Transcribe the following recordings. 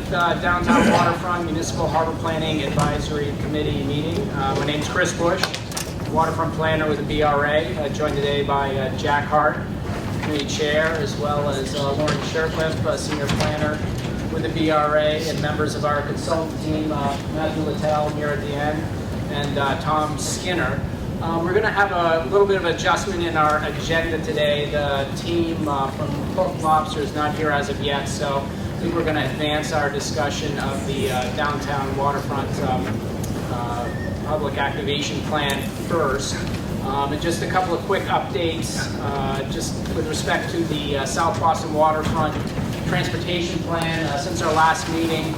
Downtown Waterfront Municipal Harbor Planning Advisory Committee meeting. My name is Chris Bush, Waterfront Planner with the BRA, joined today by Jack Hart, Committee Chair, as well as Lauren Shercliffe, Senior Planner with the BRA, and members of our consultant team, Matthew Littell here at the end, and Tom Skinner. We're going to have a little bit of adjustment in our agenda today. The team from Hook Lobster is not here as of yet, so I think we're going to advance our discussion of the downtown waterfront public activation plan first. And just a couple of quick updates, just with respect to the South Boston waterfront transportation plan. Since our last meeting,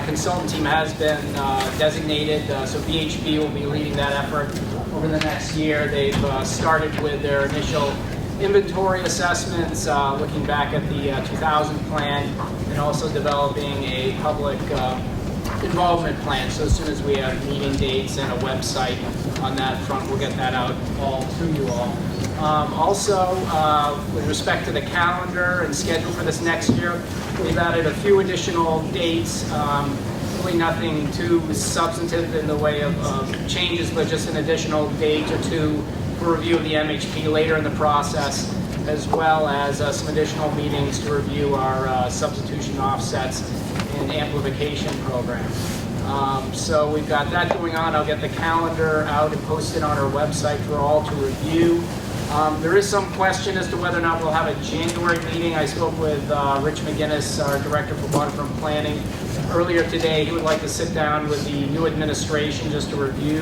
consultant team has been designated, so VHB will be leading that effort over the next year. They've started with their initial inventory assessments, looking back at the 2000 plan, and also developing a public involvement plan. So as soon as we have meeting dates and a website on that front, we'll get that out all to you all. Also, with respect to the calendar and schedule for this next year, we've added a few additional dates. Really nothing too substantive in the way of changes, but just an additional date or two for review of the MHP later in the process, as well as some additional meetings to review our substitution offsets and amplification program. So we've got that going on. I'll get the calendar out and post it on our website for all to review. There is some question as to whether or not we'll have a January meeting. I spoke with Rich McGinnis, our Director for Waterfront Planning, earlier today. He would like to sit down with the new administration just to review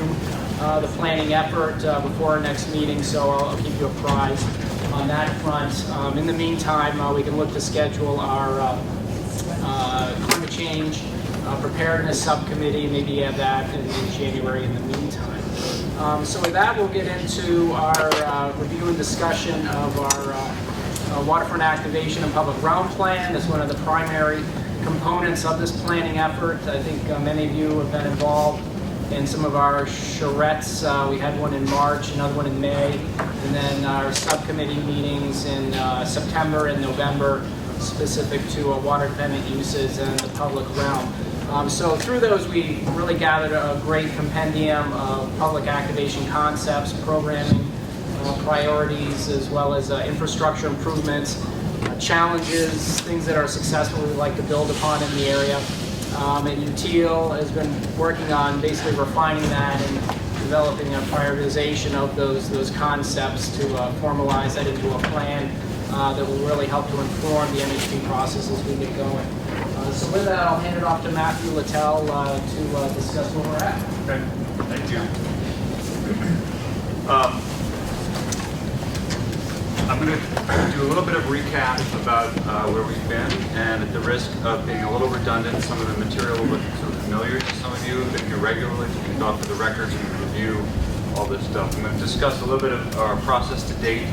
the planning effort before our next meeting, so I'll keep you apprised on that front. In the meantime, we can look to schedule our climate change preparedness subcommittee, maybe have that in January in the meantime. So with that, we'll get into our review and discussion of our waterfront activation and public realm plan. That's one of the primary components of this planning effort. I think many of you have been involved in some of our charrettes. We had one in March, another one in May, and then our subcommittee meetings in September and November specific to water-dependent uses and the public realm. So through those, we really gathered a great compendium of public activation concepts, programming, priorities, as well as infrastructure improvements, challenges, things that are successful we'd like to build upon in the area. And UTIL has been working on basically refining that and developing a prioritization of those concepts to formalize that into a plan that will really help to inform the MHP process as we get going. So with that, I'll hand it off to Matthew Littell to discuss where we're at. Okay, thank you. I'm going to do a little bit of recap about where we've been, and at the risk of being a little redundant, some of the material will look sort of familiar to some of you who've been here regularly. You can go off to the records and review all this stuff. I'm going to discuss a little bit of our process to date,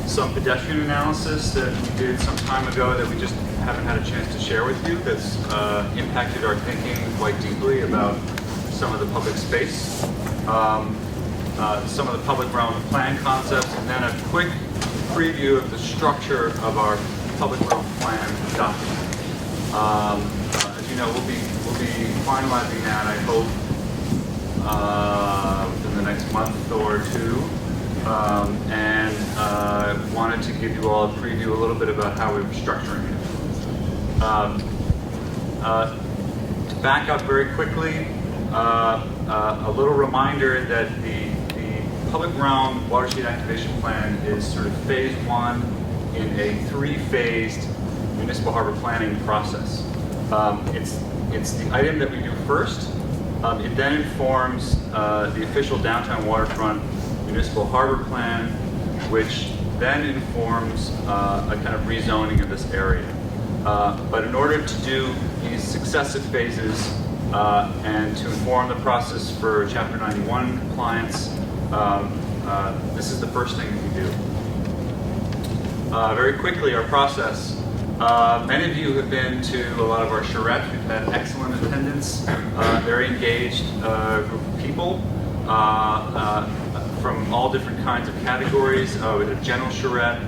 some pedestrian analysis that we did some time ago that we just haven't had a chance to share with you that's impacted our thinking quite deeply about some of the public space, some of the public realm plan concepts, and then a quick preview of the structure of our public realm plan document. As you know, we'll be finalizing that, I hope, within the next month or two. And wanted to give you all a preview a little bit about how we're structuring it. To back up very quickly, a little reminder that the public realm watershed activation plan is sort of phase one in a three-phased municipal harbor planning process. It's the item that we do first. It then informs the official downtown waterfront municipal harbor plan, which then informs a kind of rezoning of this area. But in order to do these successive phases and to inform the process for Chapter 91 compliance, this is the first thing that we do. Very quickly, our process. Many of you have been to a lot of our charrettes. We've had excellent attendance, very engaged group of people. From all different kinds of categories. We had a general charrette.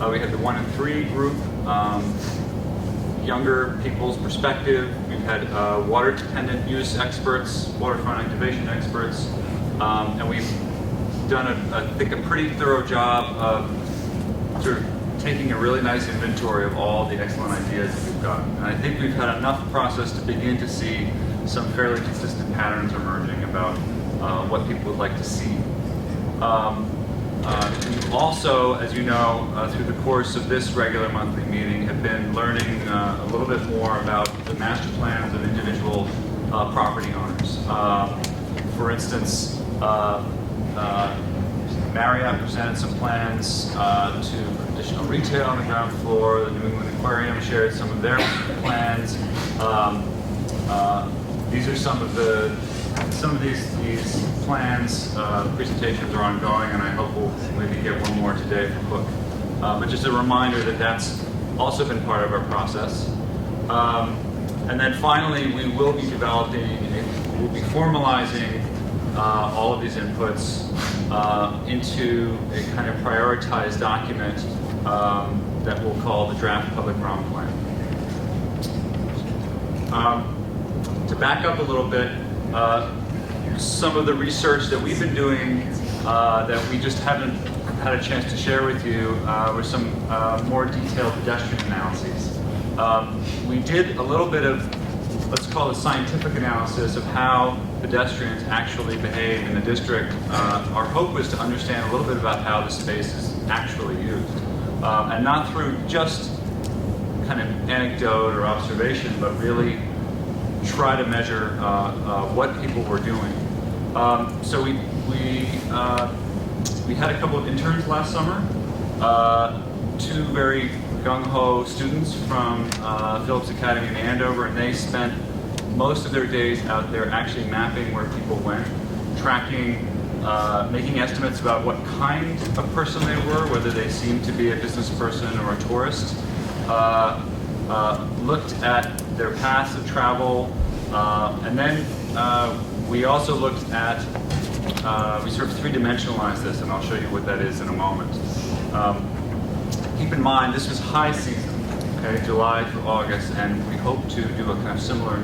We had the 1 and 3 group. younger people's perspective. We've had water dependent use experts, waterfront activation experts, and we've done, I think, a pretty thorough job of sort of taking a really nice inventory of all the excellent ideas that we've got. And I think we've had enough process to begin to see some fairly consistent patterns emerging about what people would like to see. We also, as you know, through the course of this regular monthly meeting, have been learning a little bit more about the master plans of individual property owners. For instance, Marriott presented some plans to additional retail on the ground floor. The New England Aquarium shared some of their plans. These are some of these plans. Presentations are ongoing, and I hope we'll maybe get one more today from Hook. But just a reminder that that's also been part of our process. And then finally, we will be we'll be formalizing all of these inputs into a kind of prioritized document that we'll call the Draft Public Realm Plan. To back up a little bit, some of the research that we've been doing that we just haven't had a chance to share with you were some more detailed pedestrian analyses. We did a little bit of, let's call it, scientific analysis of how pedestrians actually behave in the district. Our hope was to understand a little bit about how the space is actually used, and not through just kind of anecdote or observation, but really try to measure what people were doing. So we had a couple of interns last summer, two very gung-ho students from Phillips Academy in Andover, and they spent most of their days out there actually mapping where people went, tracking, making estimates about what kind of person they were, whether they seemed to be a business person or a tourist, looked at their paths of travel, and then we also looked at, we sort of three-dimensionalized this, and I'll show you what that is in a moment. Keep in mind, this was high season, okay, July through August, and we hope to do a kind of similar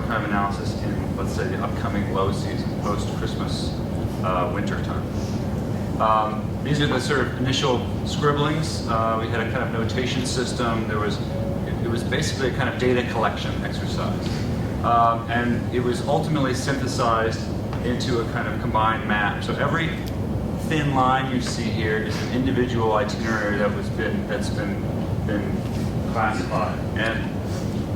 kind of analysis in, let's say, the upcoming low season, post-Christmas, winter time. These are the sort of initial scribblings. We had a kind of notation system. It was basically a kind of data collection exercise. And it was ultimately synthesized into a kind of combined map. So every thin line you see here is an individual itinerary that's been classified. And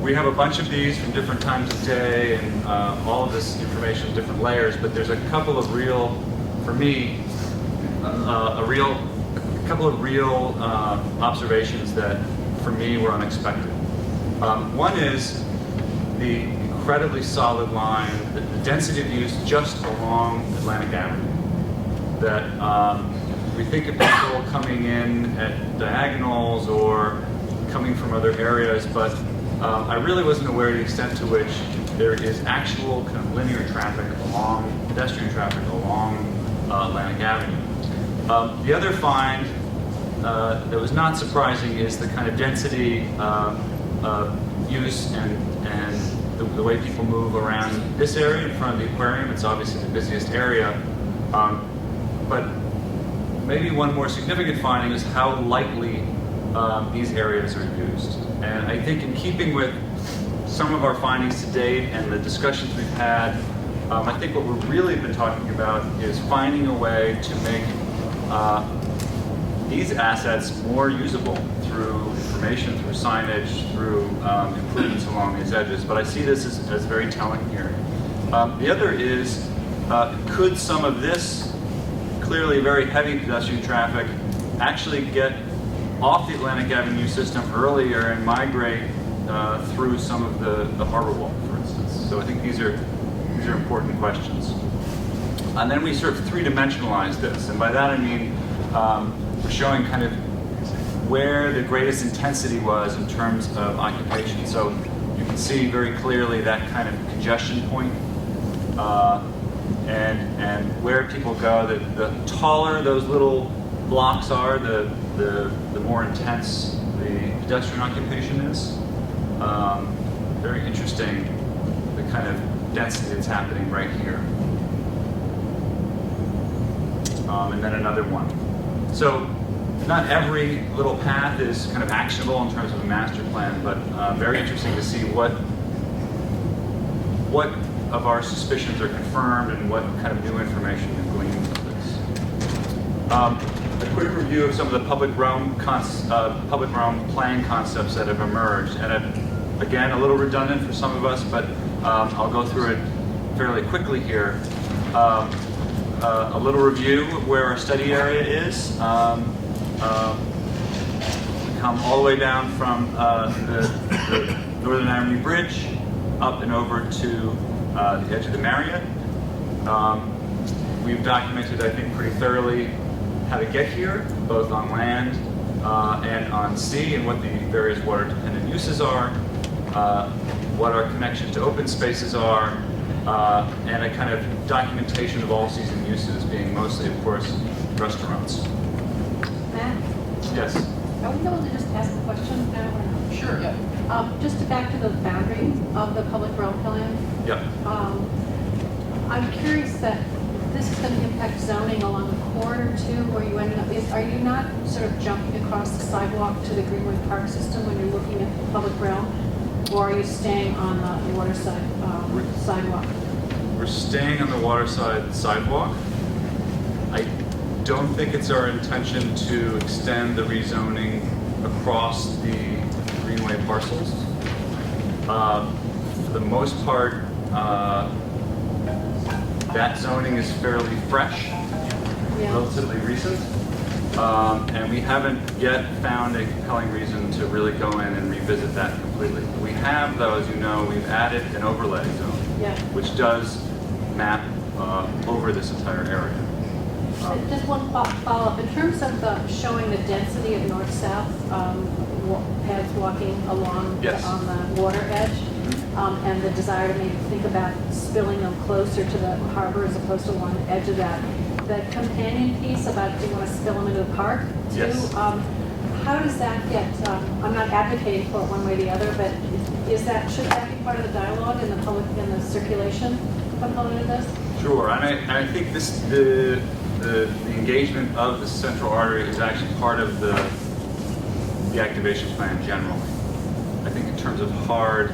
we have a bunch of these from different times of day, and all of this information in different layers, but there's a couple of real, for me, a couple of real observations that, for me, were unexpected. One is the incredibly solid line, the density of use just along Atlantic Avenue. That we think of people coming in at diagonals or coming from other areas, but I really wasn't aware of the extent to which there is actual kind of linear traffic pedestrian traffic along Atlantic Avenue. The other find that was not surprising is the kind of density use and the way people move around this area in front of the aquarium. It's obviously the busiest area, but maybe one more significant finding is how lightly these areas are used. And I think in keeping with some of our findings to date and the discussions we've had, I think what we've really been talking about is finding a way to make these assets more usable through information, through signage, through improvements along these edges. But I see this as very telling here. The other is, could some of this clearly very heavy pedestrian traffic actually get off the Atlantic Avenue system earlier and migrate through some of the harbor walk, for instance? So I think these are important questions. And then we sort of three-dimensionalize this, and by that I mean we're showing kind of where the greatest intensity was in terms of occupation. So you can see very clearly that kind of congestion point, and where people go. The taller those little blocks are, the more intense the pedestrian occupation is. Very interesting, the kind of density that's happening right here. And then another one. So not every little path is kind of actionable in terms of a master plan, but very interesting to see what of our suspicions are confirmed and what kind of new information we gleaned from this. A quick review of some of the public realm plan concepts that have emerged, and again, a little redundant for some of us, but I'll go through it fairly quickly here. A little review of where our study area is. Come all the way down from the Northern Avenue Bridge up and over to the edge of the Marriott. We've documented, I think, pretty thoroughly how to get here, both on land and on sea, and what the various water-dependent uses are, what our connection to open spaces are, and a kind of documentation of all-season uses, being mostly, of course, restaurants. Matt, Yes. are we able to just ask a question now or not? Sure, yeah. Just back to the boundary of the public realm plan. Yep. I'm curious that this is going to impact zoning along the corridor too, where you ended up. Are you not sort of jumping across the sidewalk to the Greenway Park system when you're looking at the public realm, or are you staying on the waterside sidewalk? We're staying on the waterside sidewalk. I don't think it's our intention to extend the rezoning across the Greenway parcels. For the most part, that zoning is fairly fresh, relatively recent, and we haven't yet found a compelling reason to really go in and revisit that completely. We have, though, as you know, we've added an overlay zone, which does map over this entire area. Just one follow-up. In terms of showing the density of north-south paths walking along on the water edge, and the desire to maybe think about spilling them closer to the harbor as opposed to along the edge of that. The companion piece about do you want to spill them into the park too? Yes. How does that get? I'm not advocating for it one way or the other, but should that be part of the dialogue in the circulation component of this? Sure, and I think the engagement of the central artery is actually part of the activation plan generally. I think in terms of hard,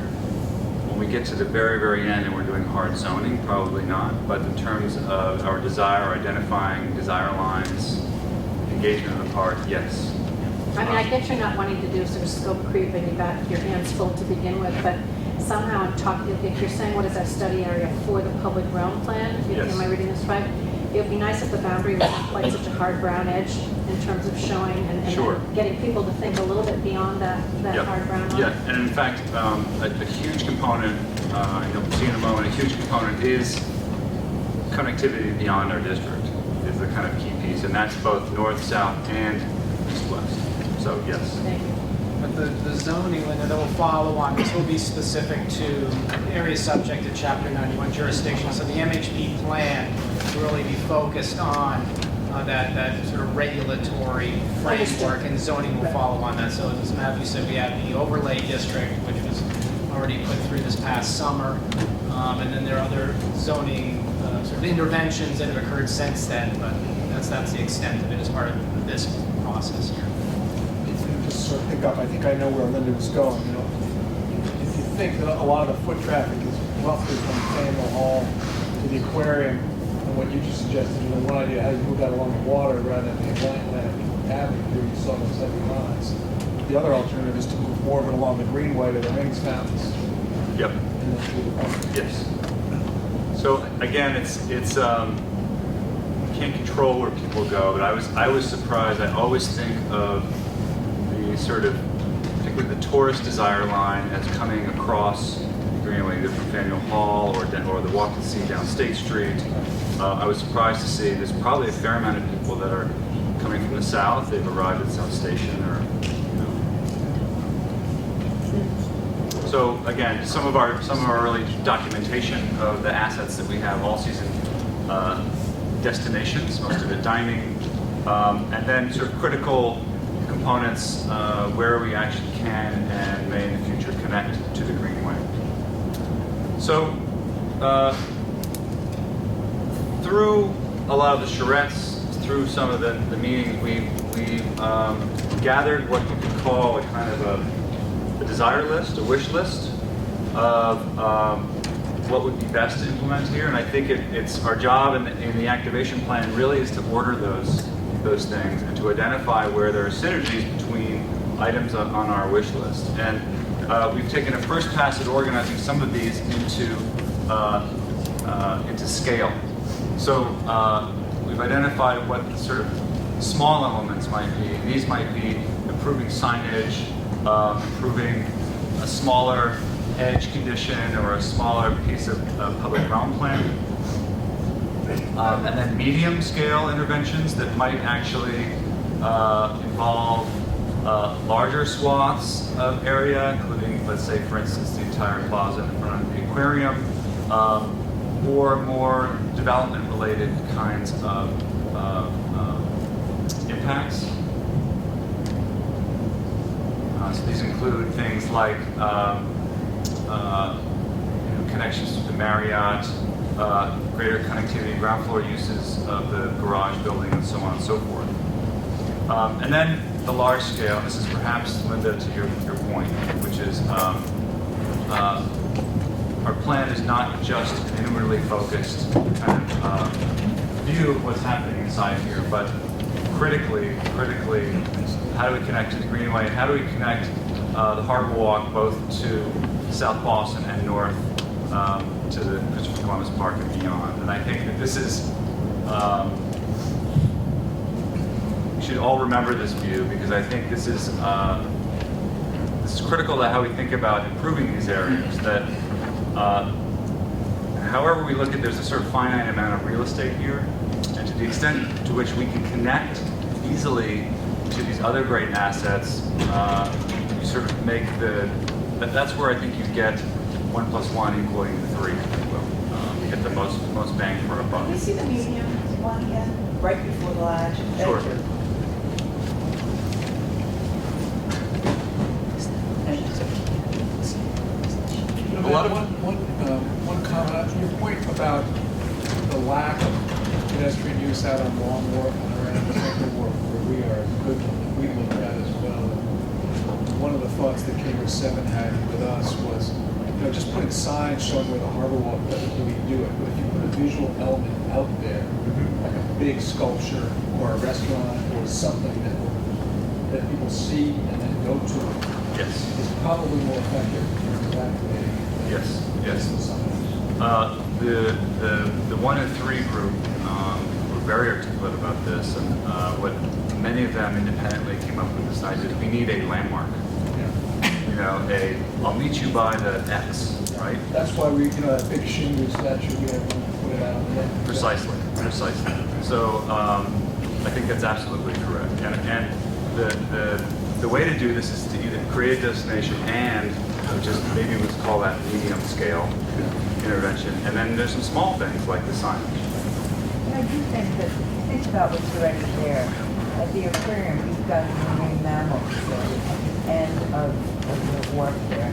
when we get to the very, very end and we're doing hard zoning, probably not. But in terms of our desire, identifying desire lines, engagement in the park, yes. I mean, I get you're not wanting to do sort of scope creep and you got your hands full to begin with, but somehow I'm talking, if you're saying what is our study area for the public realm plan, Yes. Am I reading this right? It would be nice if the boundary was not quite such a hard brown edge in terms of showing and Sure. getting people to think a little bit beyond that hard brown line. Yeah, and in fact, a huge component, you'll see in a moment, a huge component is connectivity beyond our district, is the kind of key piece, and that's both north, south, and east-west. So, yes. Thank you. But the zoning, Linda, that will follow on, this will be specific to areas subject to Chapter 91 jurisdiction. So the MHP plan will really be focused on that sort of regulatory framework, and zoning will follow on that. So as Matthew said, we have the overlay district, which was already put through this past summer. And then there are other zoning sort of interventions that have occurred since then, but that's the extent of it as part of this process here. Just sort of pick up, I think I know where Linda was going. You know, if you think that a lot of the foot traffic is roughly from Faneuil Hall to the aquarium, and what you just suggested, you know, one idea how you move that along the water rather than the Atlantic Avenue, where you saw those heavy lines. The other alternative is to move more of it along the Greenway to the Rings Fountains. Yep. And then through the park. Yes. So again, it's you can't control where people go, but I was surprised. I always think of the sort of, particularly the tourist desire line as coming across the Greenway, either from Faneuil Hall or the walk to sea down State Street. I was surprised to see there's probably a fair amount of people that are coming from the south. They've arrived at South Station, or So again, some of our early documentation of the assets that we have, all season destinations, most of it dining, and then sort of critical components where we actually can and may in the future connect to the Greenway. So through a lot of the charrettes, through some of the meetings, we gathered what you could call a kind of a desire list, a wish list of what would be best to implement here. And I think it's our job in the activation plan really is to order those things and to identify where there are synergies between items on our wish list. And we've taken a first pass at organizing some of these into scale. So we've identified what the sort of small elements might be. These might be improving signage, improving a smaller edge condition or a smaller piece of public realm plan. And then medium scale interventions that might actually involve larger swaths of area, including, let's say, for instance, the entire plaza in front of the aquarium, or more development-related kinds of impacts. So these include things like connections to the Marriott, greater connectivity, ground floor uses of the garage building, and so on and so forth. And then the large scale, this is perhaps, Linda, to your point, which is our plan is not just an inwardly focused kind of view of what's happening inside here, but critically, how do we connect to the Greenway, and how do we connect the Harbor Walk both to South Boston and north to the Christopher Columbus Park and beyond. And I think that this is, we should all remember this view, because I think this is critical to how we think about improving these areas. That however we look at, there's a sort of finite amount of real estate here, and to the extent to which we can connect easily to these other great assets, you sort of make that's where I think you get 1 + 1 equaling 3, if you will. You get the most bang for our buck. Can you see the medium one again, right before the lodge? Sure. One comment on your point about the lack of pedestrian use out on Long Wharf and around the Central Wharf where we are, is a good one that we looked at as well. One of the thoughts that Chamber 7 had with us was, just putting signs showing where the Harbor Walk doesn't really do it, but if you put a visual element out there, like a big sculpture or a restaurant or something that people see and then go to, Yes. is probably more effective in terms of activating. Yes. Signage. The 1 and 3 group were very articulate about this, and what many of them independently came up with this idea that we need a landmark. I'll meet you by the X, right? That's why we, that big Shingu statue, we have to put it out on the net. Precisely. So I think that's absolutely correct. And the way to do this is to either create a destination and just maybe let's call that medium scale intervention. And then there's some small things like the signage. I do think that, think about what's already there. At the aquarium, you've got the marine mammal facility and of the wharf there.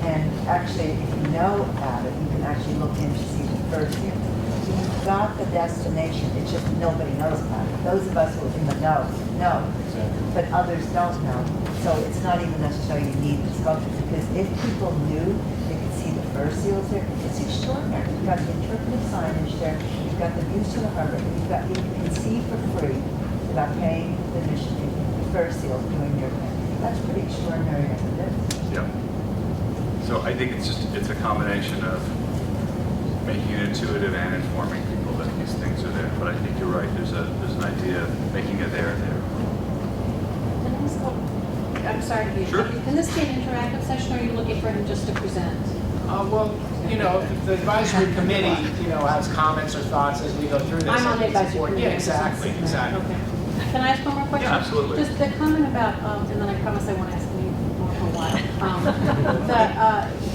And actually, if you know about it, you can actually look in to see the first year. So you've got the destination, it's just nobody knows about it. Those of us who are in the know, but others don't know. So it's not even necessarily you need the sculpture, because if people knew, they could see the fur seals there. It's extraordinary. You've got the interpretive signage there, you've got the views to the harbor, you can see for free without paying the admission fee, the fur seals doing their thing. That's pretty extraordinary as it is. Yeah. So I think it's a combination of making it intuitive and informing people that these things are there. But I think you're right. There's an idea of making it there. I'm sorry to be Sure. Can this be an interactive session, or are you looking for him just to present? If the advisory committee, has comments or thoughts as we go through this. I'm on the I think it's advisory important. committee. Yeah, exactly. Okay. Can I ask one more question? Yeah, absolutely. Just the comment about, and then I promise I won't ask you more for a while.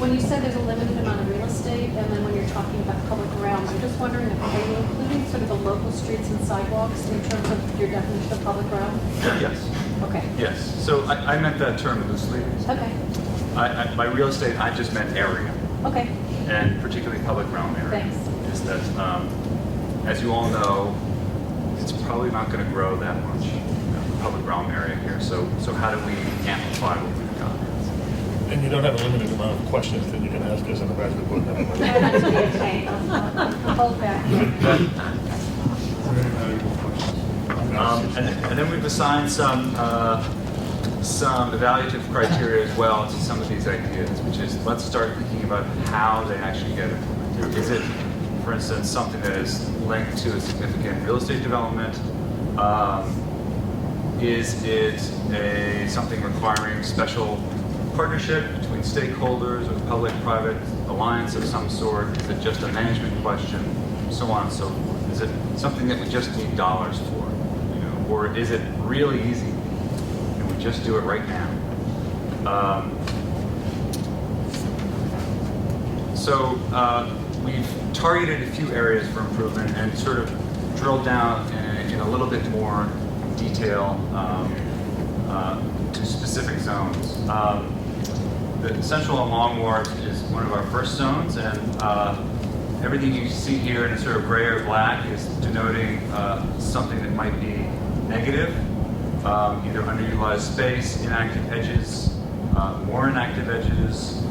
When you said there's a limited amount of real estate, and then when you're talking about public realm, I'm just wondering, are you including sort of the local streets and sidewalks in terms of your definition of public realm? Yes. Okay, Yes, so I meant that term loosely. okay, By real estate, I just meant area, okay, and particularly public realm area. thanks. Is that, as you all know, it's probably not going to grow that much, the public realm area here. So how do we amplify what we've got? And you don't have a limited amount of questions that you can ask us in the advisory board member. Not to be a pain. Hold back. Very valuable questions. And then we've assigned some evaluative criteria as well to some of these ideas, which is let's start thinking about how they actually get implemented. Is it, for instance, something that is linked to a significant real estate development? Is it something requiring special partnership between stakeholders or public-private alliance of some sort? Is it just a management question? So on and so forth. Is it something that we just need dollars for? Or is it really easy? Can we just do it right now? We've targeted a few areas for improvement and sort of drilled down in a little bit more detail to specific zones. The Central and Long Wharf is one of our first zones, and everything you see here in a sort of gray or black is denoting something that might be negative, either underutilized space, inactive edges, more inactive edges,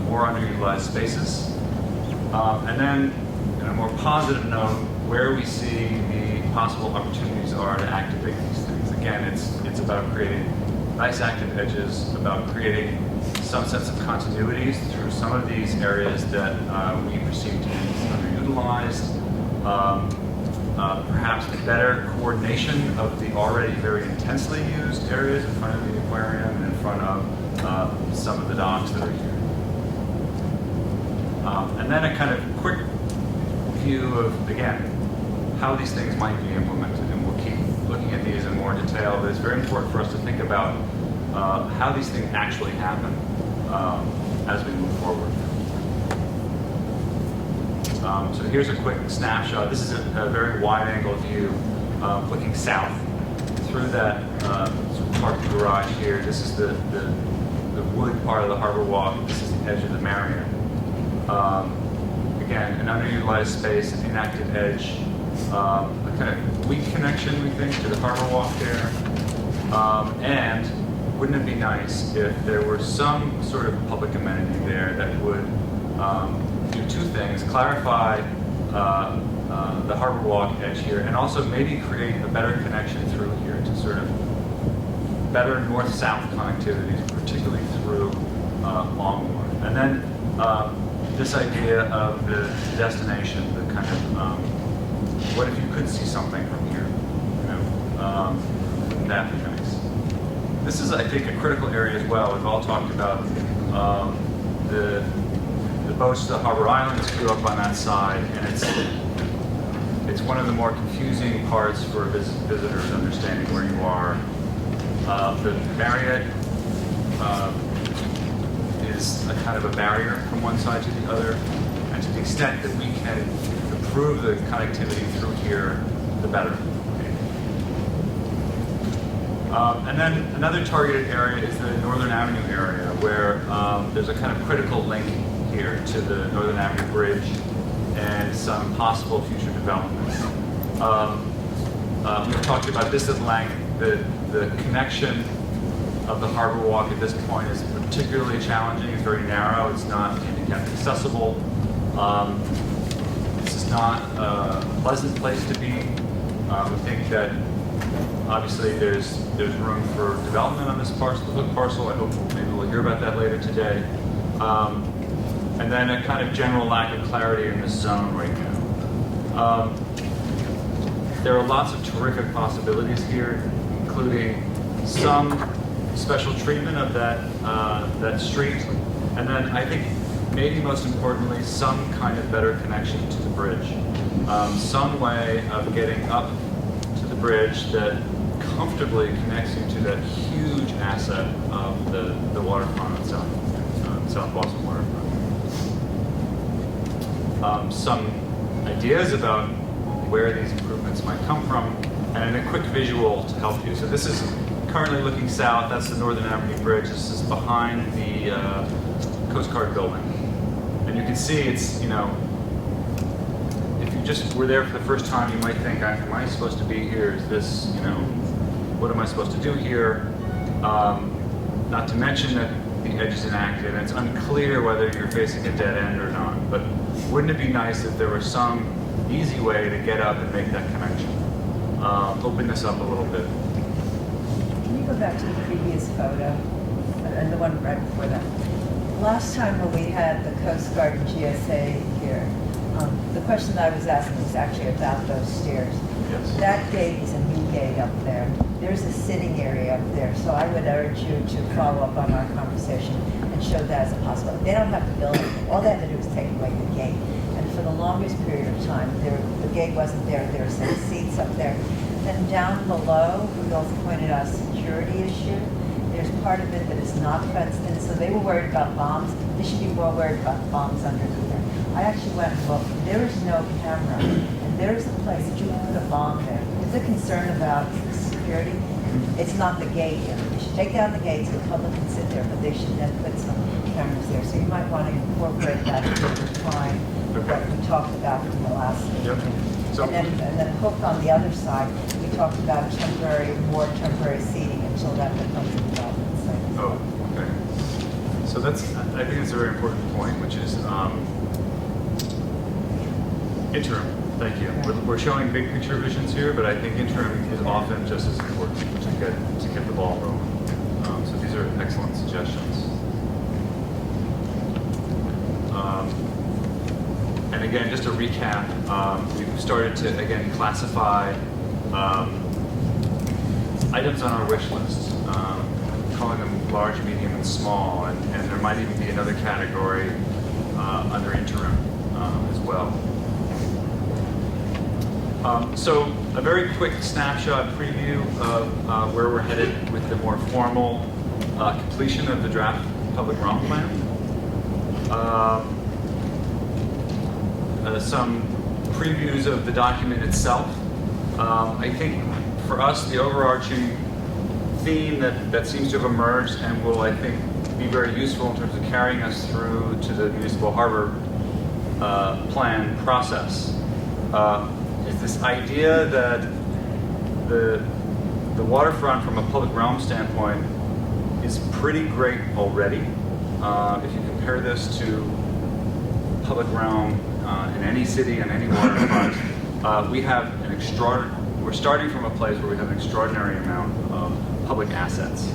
more underutilized spaces. And then, in a more positive note, where we see the possible opportunities are to activate these things. Again, it's about creating nice active edges, about creating some sense of continuities through some of these areas that we perceive to be underutilized. Perhaps better coordination of the already very intensely used areas in front of the aquarium and in front of some of the docks that are here. And then a kind of quick view of, again, how these things might be implemented. And we'll keep looking at these in more detail, but it's very important for us to think about how these things actually happen as we move forward. So here's a quick snapshot. This is a very wide-angle view looking south through that parking garage here. This is the wood part of the Harbor Walk. This is the edge of the Marion. Again, an underutilized space, an inactive edge, a kind of weak connection, we think, to the Harbor Walk there. And wouldn't it be nice if there were some sort of public amenity there that would do two things: clarify the Harbor Walk edge here, and also maybe create a better connection through here to sort of better north-south connectivity, particularly through Long Wharf. And then this idea of the destination, the kind of what if you could see something from here? Wouldn't that be nice? This is, I think, a critical area as well. We've all talked about the boats, the Harbor Islands grew up on that side, and it's one of the more confusing parts for visitors understanding where you are. The Marriott is a kind of a barrier from one side to the other, and to the extent that we can improve the connectivity through here, the better. And then another targeted area is the Northern Avenue area, where there's a kind of critical link here to the Northern Avenue Bridge and some possible future developments. We've talked about this at length. The connection of the Harbor Walk at this point is particularly challenging. It's very narrow. It's not handicap accessible. This is not a pleasant place to be. We think that obviously there's room for development on this parcel, the Hook parcel. I hope maybe we'll hear about that later today. And then a kind of general lack of clarity in this zone right now. There are lots of terrific possibilities here, including some special treatment of that street, and then I think maybe most importantly, some kind of better connection to the bridge. Some way of getting up to the bridge that comfortably connects you to that huge asset of the waterfront itself, South Boston waterfront. Some ideas about where these improvements might come from, and a quick visual to help you. So this is currently looking south. That's the Northern Avenue Bridge. This is behind the Coast Guard building. And you can see it's, you know, if you just were there for the first time, you might think, am I supposed to be here? Is this, you know, what am I supposed to do here? Not to mention that the edge is inactive, and it's unclear whether you're facing a dead end or not. But wouldn't it be nice if there was some easy way to get up and make that connection? Open this up a little bit. Can you go back to the previous photo, and the one right before that? Last time when we had the Coast Guard and GSA here, the question that I was asking was actually about those stairs. Yes. That gate is a new gate up there. There's a sitting area up there, so I would urge you to follow up on our conversation and show that as a possibility. They don't have to build it. All they have to do is take away the gate. And for the longest period of time, the gate wasn't there. There were some seats up there. Then down below, we also pointed out a security issue. There's part of it that is not fenced in, so they were worried about bombs. They should be more worried about bombs underneath there. I actually went and looked. There is no camera, and there's a place that you can put a bomb there. If they're concerned about security, it's not the gate here. They should take down the gate so the public can sit there, but they should then put some cameras there. So you might want to incorporate that into the time what we talked about from the last meeting. Yep. So, And then hooked on the other side, we talked about more temporary seating until that becomes a development site. oh, okay. So I think it's a very important point, which is interim. Thank you. We're showing big picture visions here, but I think interim is often just as important to get the ball rolling. So these are excellent suggestions. And again, just to recap, we've started to again classify items on our wish list, calling them large, medium, and small, and there might even be another category under interim as well. So a very quick snapshot preview of where we're headed with the more formal completion of the draft public realm plan. Some previews of the document itself. I think for us, the overarching theme that seems to have emerged and will, I think, be very useful in terms of carrying us through to the municipal harbor plan process is this idea that the waterfront from a public realm standpoint is pretty great already. If you compare this to public realm in any city and any waterfront, we have we're starting from a place where we have an extraordinary amount of public assets.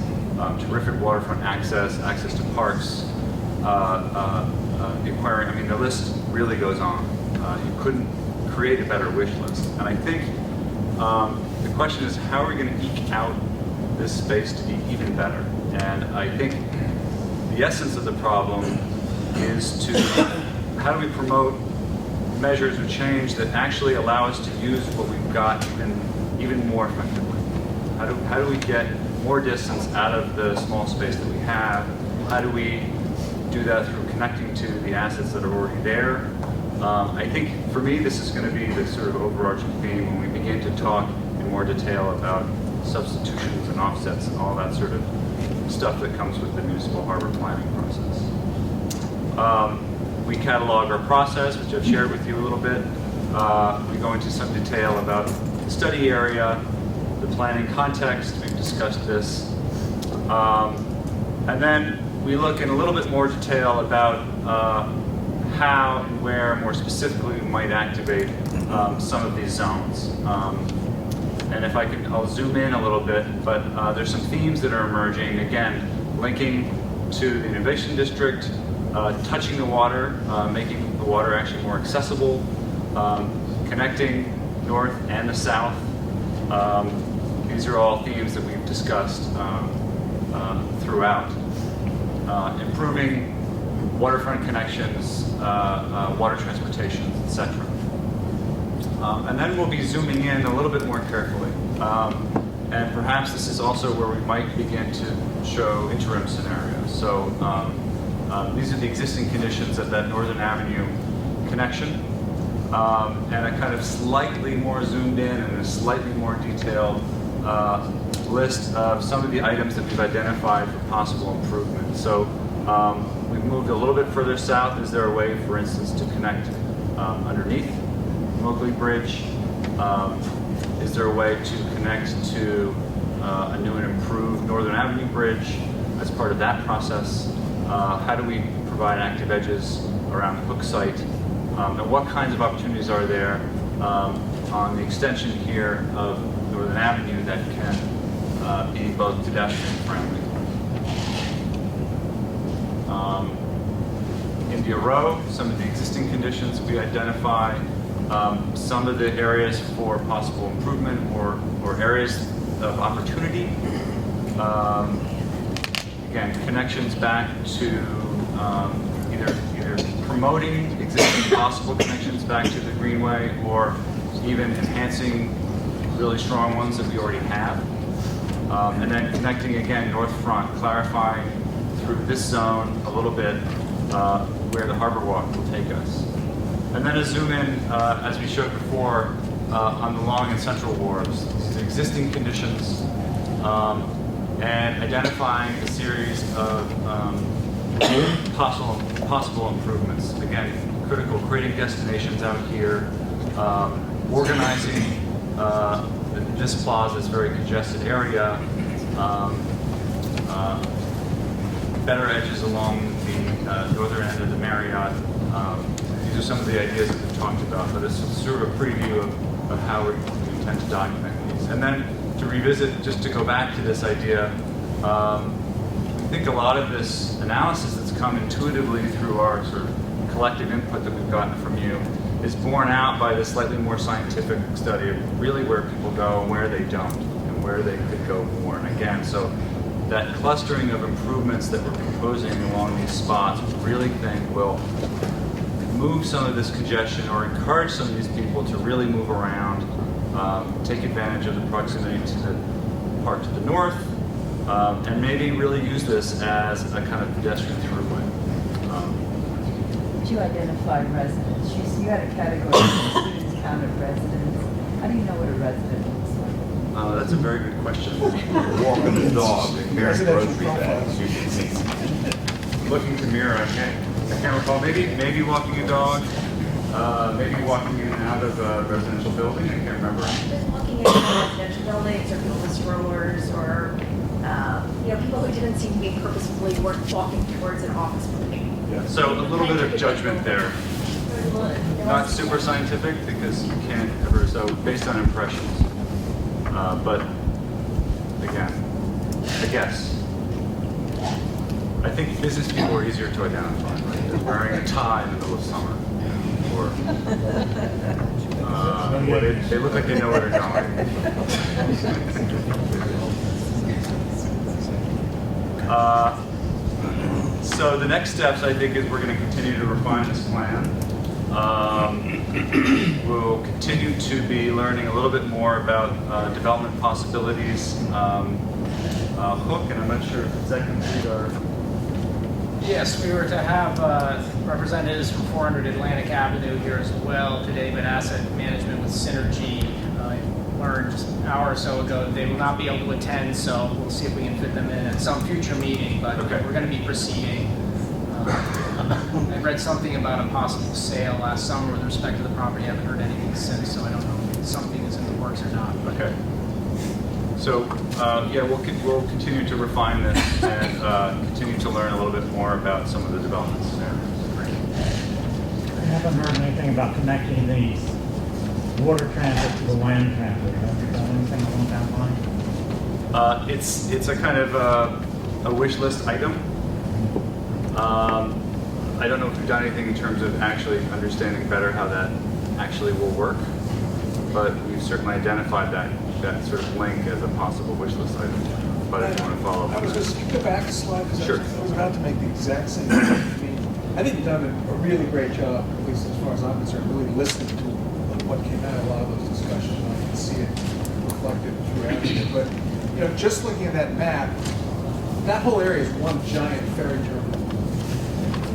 Terrific waterfront access to parks, the aquarium. I mean, the list really goes on. You couldn't create a better wish list. And I think the question is, how are we going to eke out this space to be even better? And I think the essence of the problem is how do we promote measures of change that actually allow us to use what we've got even more effectively? How do we get more distance out of the small space that we have? How do we do that through connecting to the assets that are already there? I think for me, this is going to be the sort of overarching theme when we begin to talk in more detail about substitutions and offsets and all that sort of stuff that comes with the municipal harbor planning process. We catalog our process, which I've shared with you a little bit. We go into some detail about the study area, the planning context. We've discussed this. And then we look in a little bit more detail about how and where, more specifically, we might activate some of these zones. And if I'll zoom in a little bit, but there's some themes that are emerging, again, linking to the innovation district, touching the water, making the water actually more accessible, connecting north and the south. These are all themes that we've discussed throughout. Improving waterfront connections, water transportation, etc. And then we'll be zooming in a little bit more carefully. And perhaps this is also where we might begin to show interim scenarios. So these are the existing conditions at that Northern Avenue connection. And a kind of slightly more zoomed in and a slightly more detailed list of some of the items that we've identified for possible improvement. So we've moved a little bit further south. Is there a way, for instance, to connect underneath Mowgli Bridge? Is there a way to connect to a new and improved Northern Avenue Bridge as part of that process? How do we provide active edges around the hook site? And what kinds of opportunities are there on the extension here of Northern Avenue that can be both pedestrian friendly? India Row, some of the existing conditions we identify, some of the areas for possible improvement or areas of opportunity. Again, connections back to either promoting existing possible connections back to the Greenway or even enhancing really strong ones that we already have. And then connecting again North Front, clarifying through this zone a little bit where the Harbor Walk will take us. And then a zoom in, as we showed before, on the Long and Central Wharves, the existing conditions, and identifying a series of possible improvements. Again, critical, creating destinations out here, organizing this plaza's very congested area, better edges along the northern end of the Marriott. These are some of the ideas that we've talked about, but it's sort of a preview of how we intend to document these. And then to revisit, just to go back to this idea, I think a lot of this analysis that's come intuitively through our sort of collective input that we've gotten from you is borne out by this slightly more scientific study of really where people go and where they don't, and where they could go more. And again, so that clustering of improvements that we're proposing along these spots, we really think will move some of this congestion or encourage some of these people to really move around, take advantage of the proximity to the park to the north, and maybe really use this as a kind of pedestrian throughway. You identified residents. You had a category of students counted residents. How do you know what a resident looks like? That's a very good question. Walking the dog and carrying Residential grocery bags, you can see. Looking to mirror, I can't recall. Maybe walking a dog, maybe walking in and out of a residential building. I can't remember. Just looking at residential buildings or people with strollers or people who didn't seem to be purposefully walking towards an office building. Yeah. So a little bit of judgment there. Not super scientific because you can't ever, so based on impressions. But again, I guess. I think business people are easier to identify. Right? They're wearing a tie in the middle of summer. Or they look like they know where they're going. So the next steps, I think, is we're going to continue to refine this plan. We'll continue to be learning a little bit more about development possibilities. Hook, and I'm not sure if it's that complete or... Yes, we were to have representatives from 400 Atlantic Avenue here as well today, but asset management with Synergy. I learned just an hour or so ago that they will not be able to attend, so we'll see if we can fit them in at some future meeting, but Okay. we're going to be proceeding. I read something about a possible sale last summer with respect to the property. I haven't heard anything since, so I don't know if something is in the works or not. But Okay. So, we'll continue to refine this and continue to learn a little bit more about some of the development scenarios. I haven't heard anything about connecting the water transit to the land transit. Have you done anything along that line? It's a kind of a wish list item. I don't know if we've done anything in terms of actually understanding better how that actually will work, but we've certainly identified that sort of link as a possible wish list item. But if you want to follow up I on was that. just, go back a slide, because Sure. I was about to make the exact same point. I mean, I think you've done a really great job, at least as far as I'm concerned, really listening to what came out of a lot of those discussions. And I can see it reflected throughout here. But, just looking at that map, that whole area is one giant ferry terminal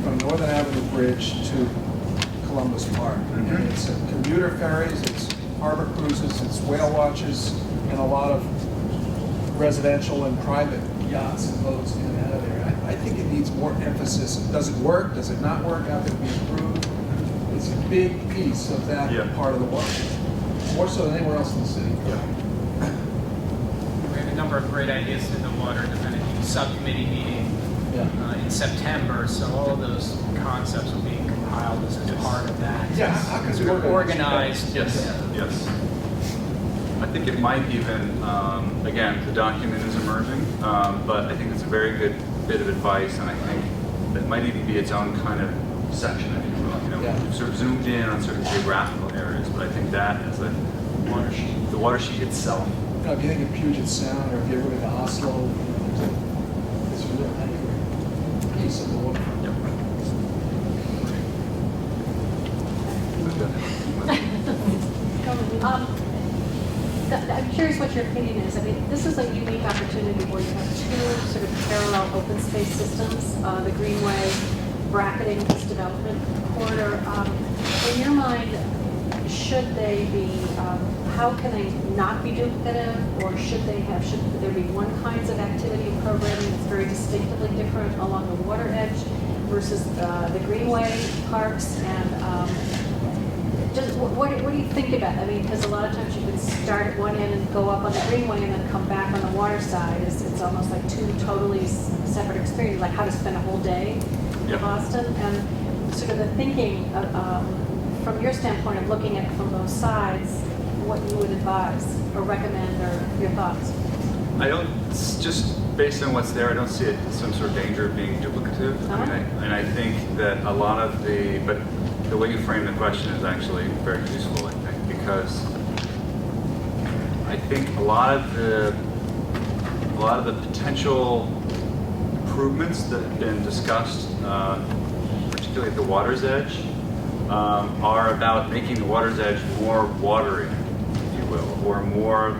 from Northern Avenue Bridge to Columbus Park. Mm-hmm. And it's commuter ferries, it's harbor cruises, it's whale watches, and a lot of residential and private yachts and boats in and out of there. I think it needs more emphasis. Does it work? Does it not work? How can it be improved? It's a big piece of that part of the watershed, more so than anywhere else in the city. We have a number of great ideas in the water defendant subcommittee meeting in September, so all of those concepts will be compiled as part of that. Yeah, how can we organized? Yes. I think it might even, again, the document is emerging, but I think it's a very good bit of advice, and I think it might even be its own kind of section, if you will. We've sort of zoomed in on certain geographical areas, but I think that as a watershed, the watershed itself. If you think of Puget Sound, or if you ever been to Oslo, it's a real anchor piece of the waterfront. I'm curious what your opinion is. I mean, this is a unique opportunity where you have two sort of parallel open space systems, the Greenway bracketing this development corridor. In your mind, should they be, how can they not be duplicative, or should there be one kinds of activity and programming that's very distinctively different along the water edge versus the Greenway parks? And just what do you think about that? I mean, because a lot of times you can start at one end and go up on the Greenway and then come back on the water side. It's almost like two totally separate experiences, like how to spend a whole day in Boston. And sort of the thinking from your standpoint of looking at it from both sides, what you would advise or recommend, or your thoughts? I don't, just based on what's there, I don't see it some sort of danger of being duplicative. And I think that a lot of but the way you frame the question is actually very useful, I think, because I think a lot of the potential improvements that have been discussed, particularly at the water's edge, are about making the water's edge more watery, if you will, or more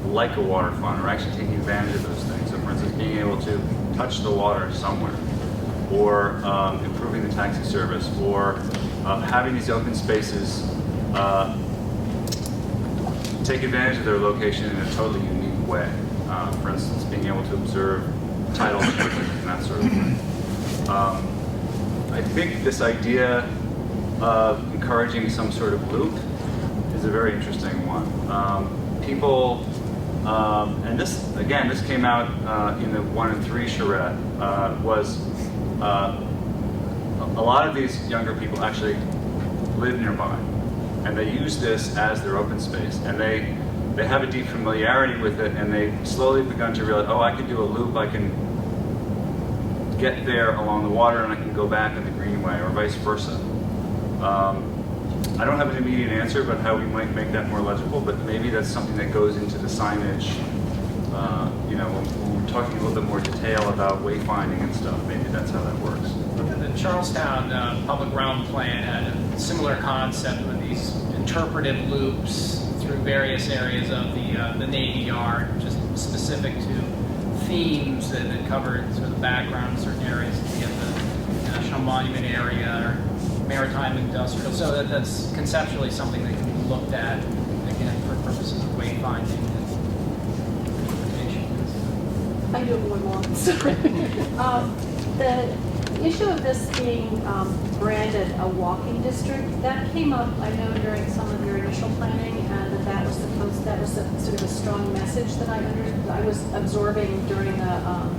like a waterfront, or actually taking advantage of those things. So for instance, being able to touch the water somewhere, or improving the taxi service, or having these open spaces take advantage of their location in a totally unique way. For instance, being able to observe tidal changes and that sort of thing. I think this idea of encouraging some sort of loop is a very interesting one. People, and this came out in the 1 and 3 charrette, was a lot of these younger people actually live nearby, and they use this as their open space, and they have a deep familiarity with it, and they slowly begun to realize, oh, I can do a loop, I can get there along the water, and I can go back on the Greenway, or vice versa. I don't have an immediate answer about how we might make that more legible, but maybe that's something that goes into the signage. When we're talking a little bit more detail about wayfinding and stuff, maybe that's how that works. The Charlestown public realm plan had a similar concept with these interpretive loops through various areas of the Navy Yard, just specific to themes that covered sort of the background in certain areas. You get the National Monument area or maritime industrial. So that's conceptually something that can be looked at, again, for purposes of wayfinding and interpretation. I do have one more. Sorry. The issue of this being branded a walking district, that came up, I know, during some of your initial planning, and that was sort of a strong message that I was absorbing during the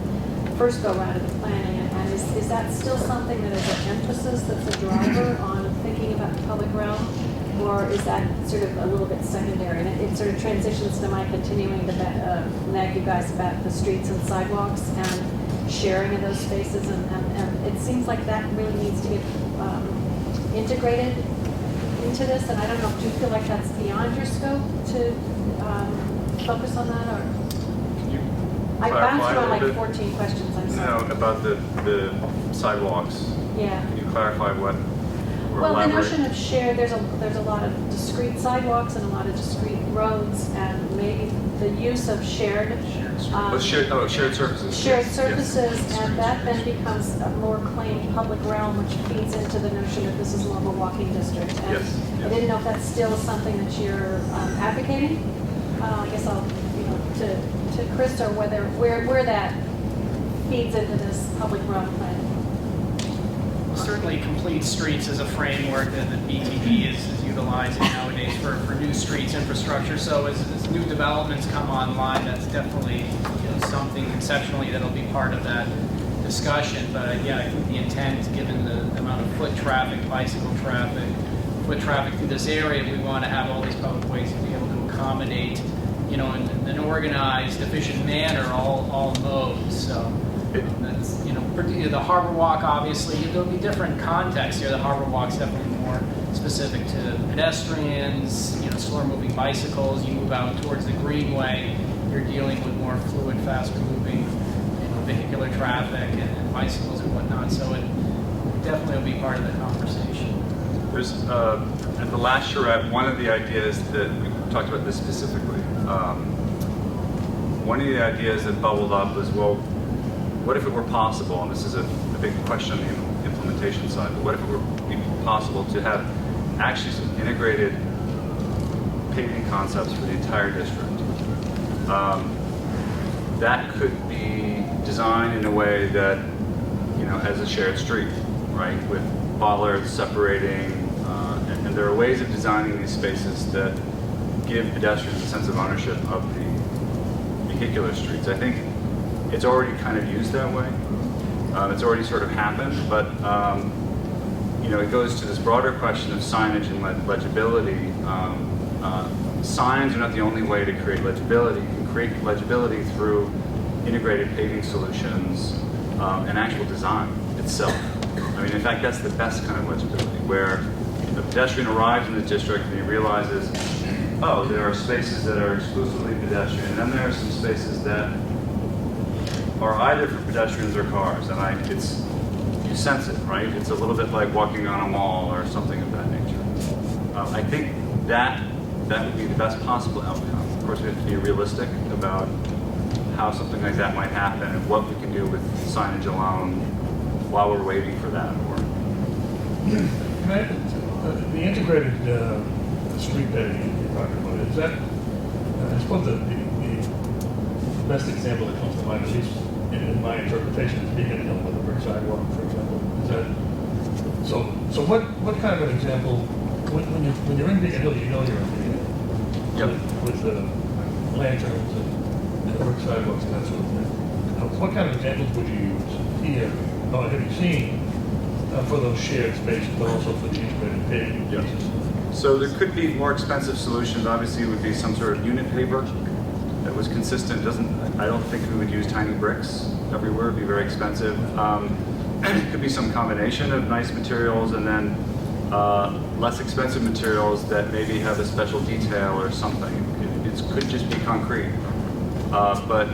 first go round of the planning. And is that still something that is an emphasis, that's a driver on thinking about the public realm, or is that sort of a little bit secondary? And it sort of transitions to my continuing to nag you guys about the streets and sidewalks and sharing of those spaces, and it seems like that really needs to get integrated into this. And I don't know, do you feel like that's beyond your scope to focus on that, or? I bounced around like 14 questions, I'm sorry. No, about the sidewalks. Yeah. Can you clarify what? Well, the notion of shared, there's a lot of discrete sidewalks and a lot of discrete roads, and maybe the use of shared surfaces. Shared surfaces, and that then becomes a more claimed public realm, which feeds into the notion that this is more of a walking district. And Yes. I didn't know if that's still something that you're advocating. I guess I'll to Krista where that feeds into this public realm plan. Certainly, complete streets is a framework that the BTD is utilizing nowadays for new streets infrastructure. So as new developments come online, that's definitely something conceptually that'll be part of that discussion. But yeah, I think the intent, given the amount of foot traffic, bicycle traffic, foot traffic through this area, we want to have all these public ways to be able to accommodate, in an organized, efficient manner, all modes. So. That's, particularly the Harbor Walk, obviously, there'll be different contexts here. The Harbor Walk's definitely more specific to pedestrians, slower moving bicycles. You move out towards the Greenway, you're dealing with more fluid, faster moving, vehicular traffic and bicycles and whatnot. So it definitely will be part of the conversation. There's, at the last charrette, one of the ideas that we talked about this specifically, one of the ideas that bubbled up was, well, what if it were possible, and this is a big question on the implementation side, but what if it were possible to have actually some integrated paving concepts for the entire district? That could be designed in a way that, as a shared street, right, with bollards separating, and there are ways of designing these spaces that give pedestrians a sense of ownership of the vehicular streets. I think it's already kind of used that way. It's already sort of happened, but it goes to this broader question of signage and legibility. Signs are not the only way to create legibility. You can create legibility through integrated paving solutions and actual design itself. In fact, that's the best kind of legibility, where the pedestrian arrives in the district and he realizes, oh, there are spaces that are exclusively pedestrian, and then there are some spaces that are either for pedestrians or cars, and you sense it, right? It's a little bit like walking on a mall or something of that nature. I think that would be the best possible outcome. Of course, we have to be realistic about how something like that might happen and what we can do with signage alone while we're waiting for that. The integrated street paving you're talking about, is that, I suppose the best example that comes to mind, at least in my interpretation, is Beacon Hill with a brick sidewalk, for example. Is that, so what kind of an example, when you're in Beacon Hill, you're in Beacon Hill. Yep. With the lanterns and the brick sidewalks and that sort of thing. What kind of examples would you use here, or have you seen, for those shared spaces, but also for the integrated paving pieces? So there could be more expensive solutions. Obviously, it would be some sort of unit paver that was consistent. I don't think we would use tiny bricks everywhere. It'd be very expensive. It could be some combination of nice materials and then less expensive materials that maybe have a special detail or something. It could just be concrete, but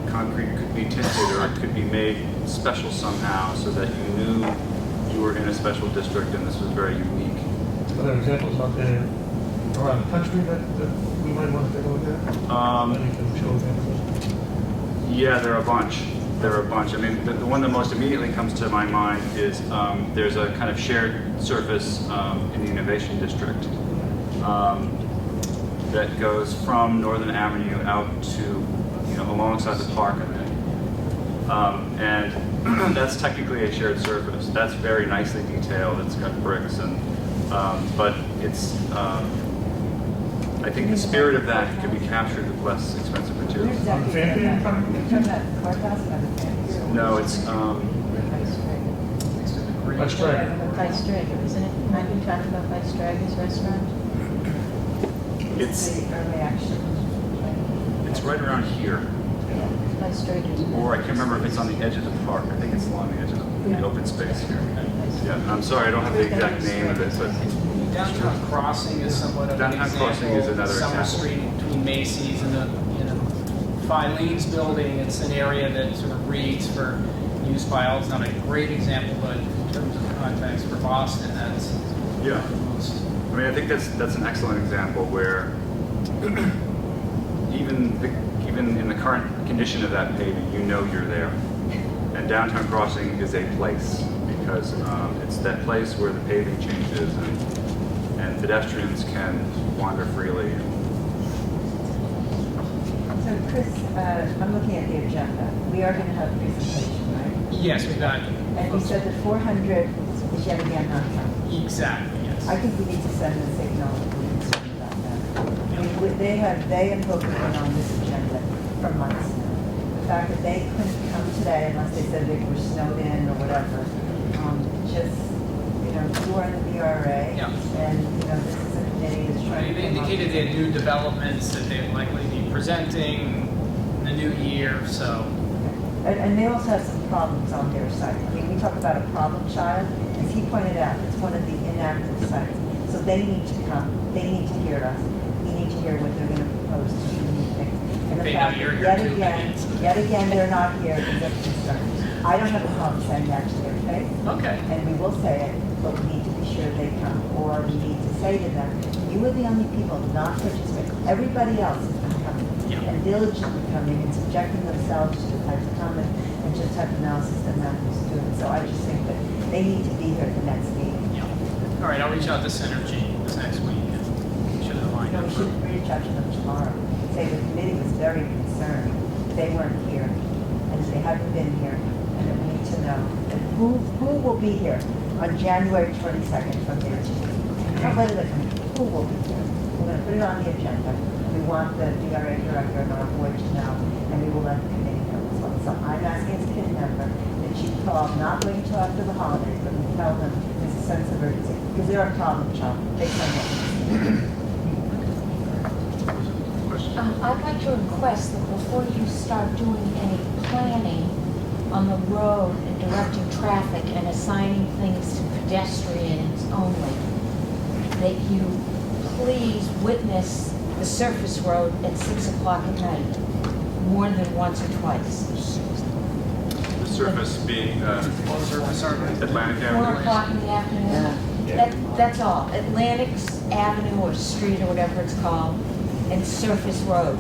concrete could be tinted or it could be made special somehow so that you knew you were in a special district and this was very unique. Are there examples out there around the country that we might want to take a look at? That you can show examples of? Yeah, there are a bunch. The one that most immediately comes to my mind is there's a kind of shared surface in the Innovation District that goes from Northern Avenue out to, alongside the park, I think. And that's technically a shared surface. That's very nicely detailed. It's got bricks but it's, I think the spirit of that can be captured with less expensive materials. No, it's, By Strager. By Strager, isn't it? Aren't you talking about by Strager's restaurant? it's right around here. By Strager's. Or I can't remember if it's on the edge of the park. I think it's along the edge of the open space here. Yeah, I'm sorry, I don't have the exact name of it, but Downtown Crossing is somewhat of an Downtown example. Crossing is another Summer example. Street between Macy's and the Filene's building. It's an area that sort of reads for use by all. It's not a great example, but in terms of context for Boston, that's yeah. the most. I think that's an excellent example where even in the current condition of that paving, you're there. And Downtown Crossing is a place because it's that place where the paving changes and pedestrians can wander freely. So So Chris, I'm looking at the agenda. We are going to have a presentation, right? Yes, we got. And you said that 400 is yet again not coming. Exactly, yes. I think we need to send a signal we're concerned about that. I mean, they and Booker been on this agenda for months now. The fact that they couldn't come today unless they said they were snowed in or whatever, just, you know, you are in the BRA, Yeah. and, you know, this is a committee that's trying to They come up indicated with- they had new developments that they'd likely be presenting in the new year, so. And they also have some problems on their site. I mean, we talk about a problem child, as he pointed out, it's one of the inactive sites. So they need to come, they need to hear us, we need to hear what they're gonna propose to do new things. And the They fact know you're that here too, yet again, they're not here is a concern. I don't have a problem saying that to their face, Okay. and we will say it, but we need to be sure they come. Or we need to say to them, you are the only people not participating. Everybody else has been coming Yeah. and diligently coming and subjecting themselves to the types of comment and just type of analysis that Matthew's doing. So I just think that they need to be here at the next meeting. Yeah. All right, I'll reach out to Synergy this next week. Should have lined No, up we for. should reach out to them tomorrow. Say the committee was very concerned. They weren't here, and they haven't been here, and that we need to know that who will be here on January 22nd from their team. Not whether they come, who will be here. We're going to put it on the agenda. We want the DRA director and our board to know, and we will let the committee know as well. So I'm asking as a committee member that you call, not wait until after the holidays, but we tell them there's a sense of urgency, because they're a problem child. They come in. I'd like to request that before you start doing any planning on the road and directing traffic and assigning things to pedestrians only, that you please witness the surface road at 6 o'clock at night, more than once or twice. The surface being Atlantic 4 Avenue. o'clock in the afternoon. That's all. Atlantic Avenue or street or whatever it's called, and Surface Road.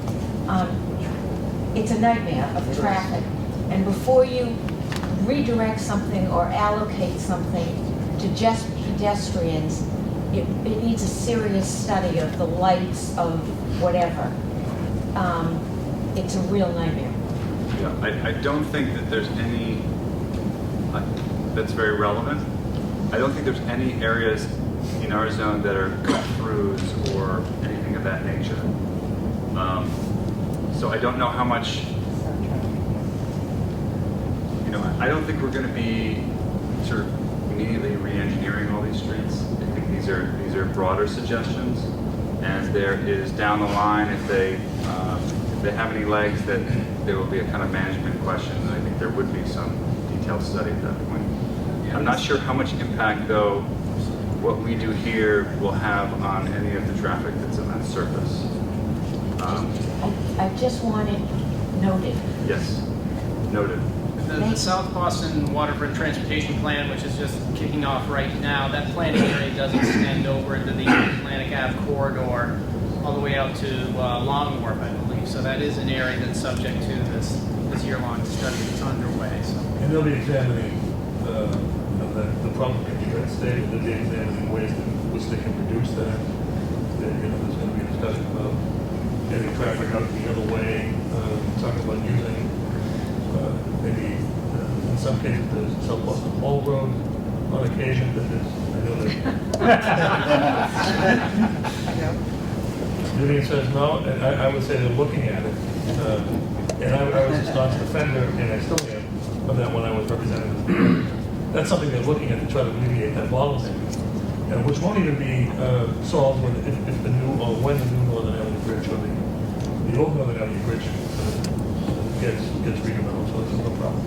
It's a nightmare of traffic. And before you redirect something or allocate something to just pedestrians, it needs a serious study of the lights, of whatever. It's a real nightmare. Yeah, I don't think that there's any, that's very relevant. I don't think there's any areas in our zone that are cut-throughs or anything of that nature. So I don't know how much, you know, I don't think we're going to be sort of immediately re-engineering all these streets. I think these are broader suggestions, and there is down the line, if they have any legs, that there will be a kind of management question, and I think there would be some detailed study at that point. I'm not sure how much impact, though, what we do here will have on any of the traffic that's on that surface. I just want it noted. Yes, noted. The South Boston Waterfront Transportation Plan, which is just kicking off right now, that planning area does extend over into the Atlantic Ave corridor, all the way out to Long Wharf, I believe. So that is an area that's subject to this year-long study that's underway. So. And they'll be examining, the problem can be stated, they'll be examining ways in which they can reduce that. There's going to be a discussion about getting traffic out the other way, talking about using, maybe, in some cases, there's South Boston Hall Road on occasion, that is, I know that. Vivian says no, and I would say they're looking at it. And I was a staunch defender, and I still am, of that when I was representing. That's something they're looking at to try to alleviate that bottleneck, which won't even be solved when the new Northern Avenue Bridge or the old Northern Avenue Bridge gets redeveloped, so there's no problem.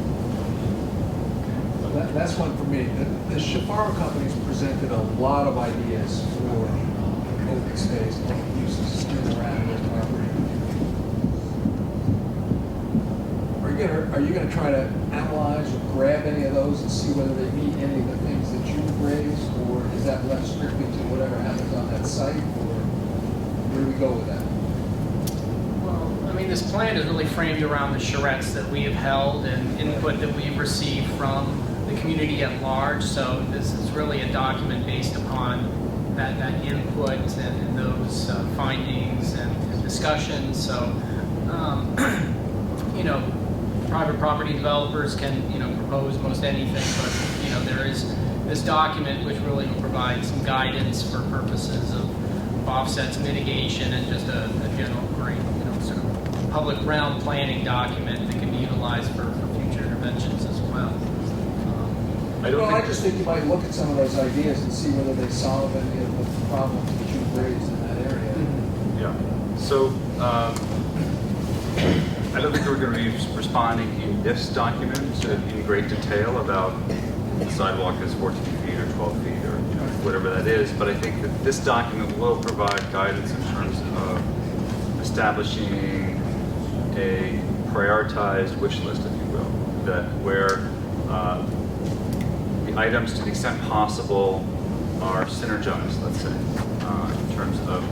That's one for me. The Shafaro company's presented a lot of ideas for open space, public uses in and around their property. Are you gonna try to analyze or grab any of those and see whether they meet any of the things that you've raised, or is that left strictly to whatever happens on that site, or where do we go with that? Well, I mean, this plan is really framed around the charrettes that we have held and input that we've received from the community at large. So this is really a document based upon that input and those findings and discussions. So You know, private property developers can, you know, propose most anything, but, you know, there is this document which really will provide some guidance for purposes of offsets, mitigation, and just a general great, you know, sort of public realm planning document that can be utilized for future interventions as well. I just think you might look at some of those ideas and see whether they solve any of the problems that you've raised in that area. Yeah. So I don't think we're going to be responding in this document in great detail about the sidewalk is 14 feet or 12 feet or, you know, whatever that is. But I think that this document will provide guidance in terms of establishing a prioritized wish list, if you will, that where the items, to the extent possible, are synergized, let's say, in terms of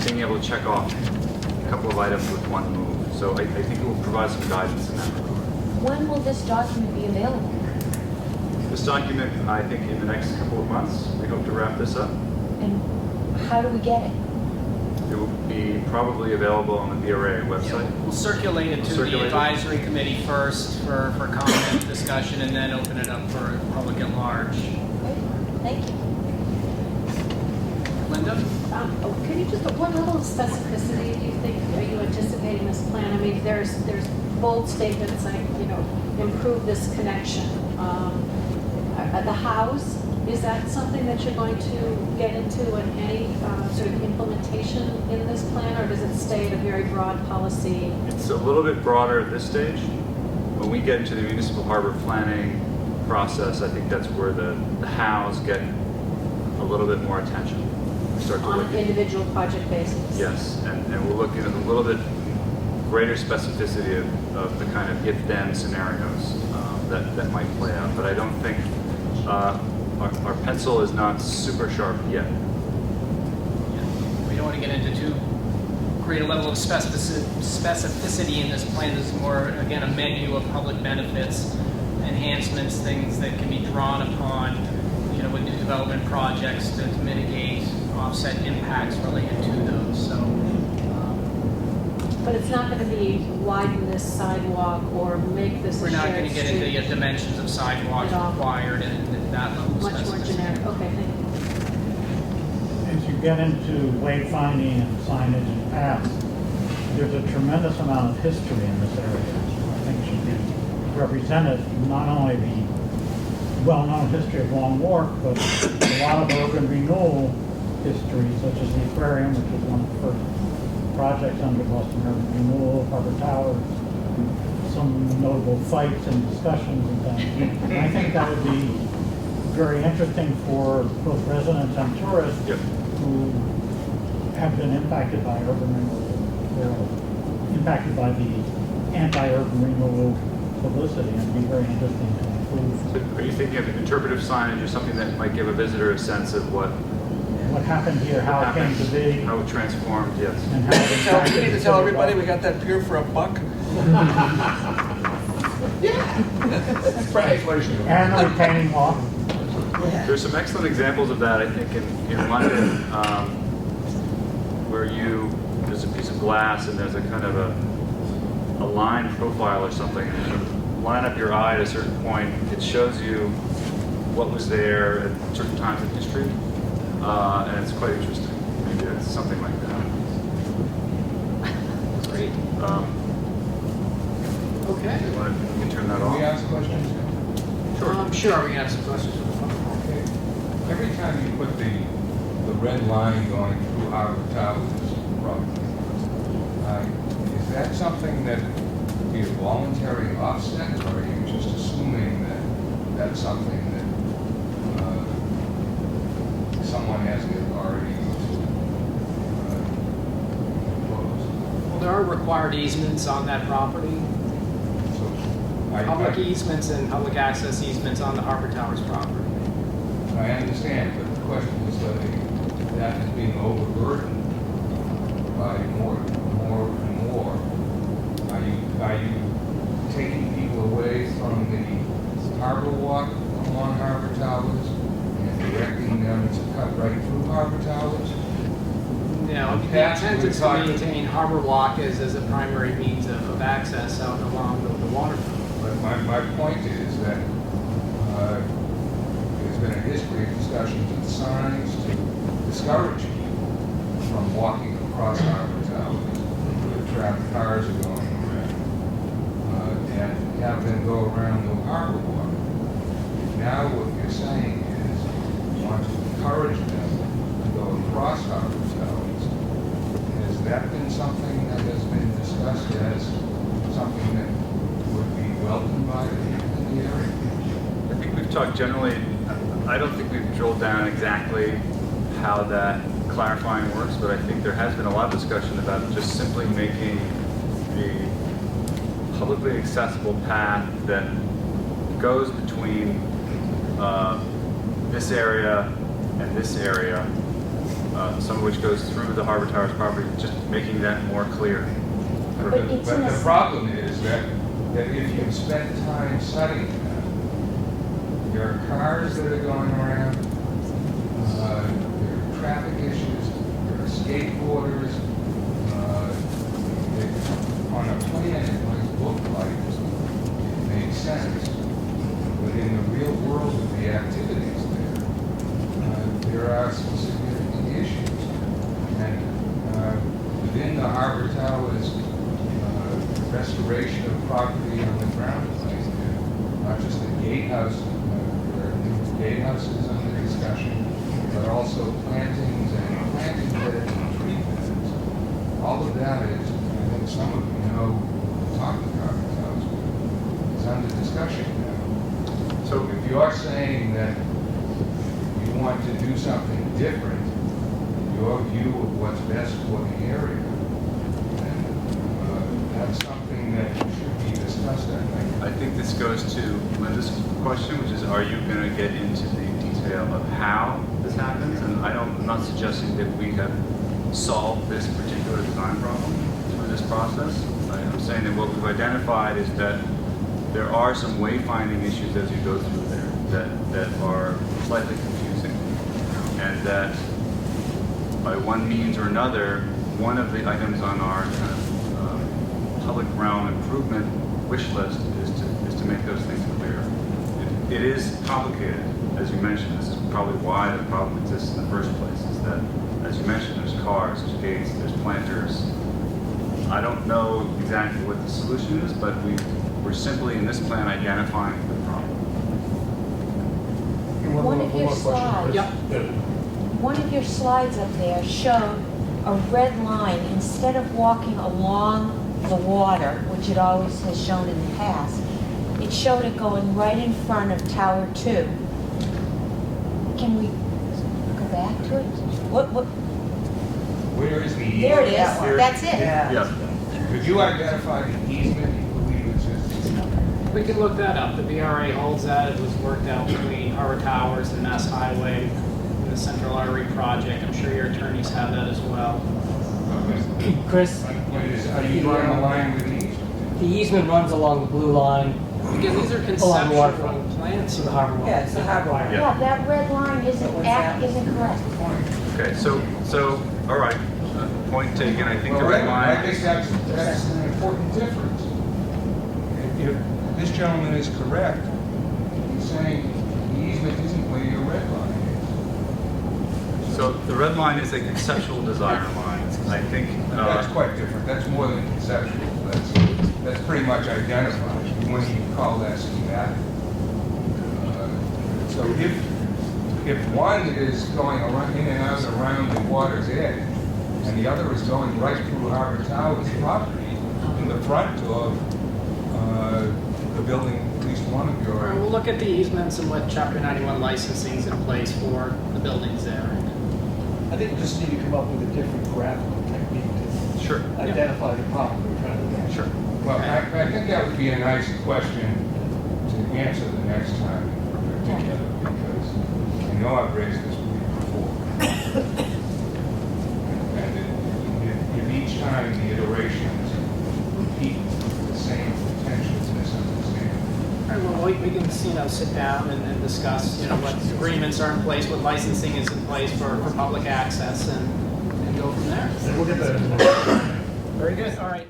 being able to check off a couple of items with one move. So I think it will provide some guidance in that regard. When will this document be available? This document, I think in the next couple of months, we hope to wrap this up. And how do we get it? It will be probably available on the BRA website. We'll circulate it to the advisory committee first for comment, discussion, and then open it up for public at large. Great. Thank you. Linda? Can you just, what level of specificity do you think, are you anticipating this plan? I mean, there's bold statements like, you know, improve this connection. The house, is that something that you're going to get into in any sort of implementation in this plan, or does it stay at a very broad policy? It's a little bit broader at this stage. When we get into the municipal harbor planning process, I think that's where the hows get a little bit more attention. We start to On look an at, individual project basis? yes, and we're looking at a little bit greater specificity of the kind of if-then scenarios that might play out. But I don't think our pencil is not super sharp yet. We don't want to get into too great a level of specificity in this plan. This is more, again, a menu of public benefits, enhancements, things that can be drawn upon, you know, with new development projects to mitigate offset impacts related to those. So, But it's not going to be widen this sidewalk or make this a we're not going to shared get into street. the dimensions of sidewalks At all. required and that level of Much more specificity. generic, okay, thank you. As you get into wayfinding and signage and paths, there's a tremendous amount of history in this area. I think should be represented, not only the well-known history of Long Wharf, but a lot of urban renewal history, such as the aquarium, which was one of the first projects under Boston Urban Renewal, Harbor Towers, some notable fights and discussions and things. And I think that would be very interesting for both residents and tourists Yep. who have been impacted by urban renewal, or impacted by the anti-urban renewal publicity, and it'd be very interesting to include So are you thinking of interpretive signage or something that might give a visitor a sense of what what happened here, how it came to be, how it transformed? Yes. and how it We impacted need the to tell city everybody we of got that pier for $1. Right. Boston. And the retaining wall. There's some excellent examples of that, I think, in London, where there's a piece of glass and there's a kind of a line profile or something. And you line up your eye at a certain point, it shows you what was there at certain times in history, and it's quite interesting. Maybe it's something like that. Great. Okay. You can turn that Can we off. ask questions? Sure. Sure, we can have some questions. Okay. Every time you put the red line going through Harbor Towers property, is that something that would be a voluntary offset, or are you just assuming that that's something that someone has the authority to impose? Well, there are required easements on that property. So Public easements and public access easements on the Harbor Towers property. I understand, but the question is whether that is being overburdened by more and more. Are you taking people away from the harbor walk along Harbor Towers and directing them to cut right through Harbor Towers? You know, the Past, intent we is to talked- maintain harbor walk as a primary means of access out and along the waterfront. But my point is that there's been a history of discussions of signs to discourage people from walking across harbor towers where cars are going around, and have them go around the harbor walk. Now what you're saying is you want to encourage them to go across harbor towers. Has that been something that has been discussed as something that would be welcomed by the people in the area? I think we've talked generally, I don't think we've drilled down exactly how that clarifying works, but I think there has been a lot of discussion about just simply making the publicly accessible path that goes between this area and this area, some of which goes through the Harbor Towers property, just making that more clear. But it's in But a the problem is that if you've spent time studying that, there are cars that are going around, there are traffic issues, there are skateboarders. On a plan, it might look like it makes sense, but in the real world of the activities there are some significant issues. And within the Harbor Towers, restoration of property on the ground place, not just the gatehouse, there are new gatehouses under discussion, but also plantings and planting beds and tree beds. All of that is, I think some of you know, talk to Harbor Towers, is under discussion now. So if you are saying that you want to do something different, your view of what's best for the area, then that's something that should be discussed, I think. I think this goes to Linda's question, which is, are you going to get into the detail of how this happens? And I'm not suggesting that we have solved this particular design problem through this process. I'm saying that what we've identified is that there are some wayfinding issues as you go through there that are slightly confusing, and that by one means or another, one of the items on our kind of public realm improvement wish list is to make those things clear. It is complicated, as you mentioned. This is probably why the problem exists in the first place, is that, as you mentioned, there's cars, there's gates, there's planters. I don't know exactly what the solution is, but we're simply in this plan identifying the problem. One of your slides. Yep. One of your slides up there showed a red line. Instead of walking along the water, which it always has shown in the past, it showed it going right in front of Tower 2. Can we go back to it? What? Where is the easement? There it is. That one. That's it. Yeah. Could you identify the easement you believe exists? We can look that up. The BRA holds that. It was worked out between Harbor Towers and Mass Highway and the Central Artery Project. I'm sure your attorneys have that as well. Chris, My point is, are you drawing a line with the easement? the easement runs along the blue line Again, these are along the conceptual waterfront plans. to the harbor wall. Yeah, it's the harbor wall. Yeah, that red line isn't correct. Okay, so all right, point taken. I think the Well, red I line. think that's an important difference. If this gentleman is correct, he's saying the easement isn't where your red line is. So the red line is a conceptual design line. I think. That's quite different. That's more than conceptual. That's pretty much identified. When you call that schematic. So if one is going around, in and out around the water's edge, and the other is going right through Harbor Towers property in the front of the building, at least one of All right, your. we'll look at the easements and what Chapter 91 licensing is in place for the buildings there. I think you just need to come up with a different graphical technique Sure. to identify the problem we're trying to get. Sure. Well, I think that would be a nice question to answer the next time we're together, because I know I've raised this with you before. And if each time the iterations repeat the same potential misunderstanding. All right, well, we can, sit down and discuss, what agreements are in place, what licensing is in place for public access, and go from there. We'll get that. Very good, all right.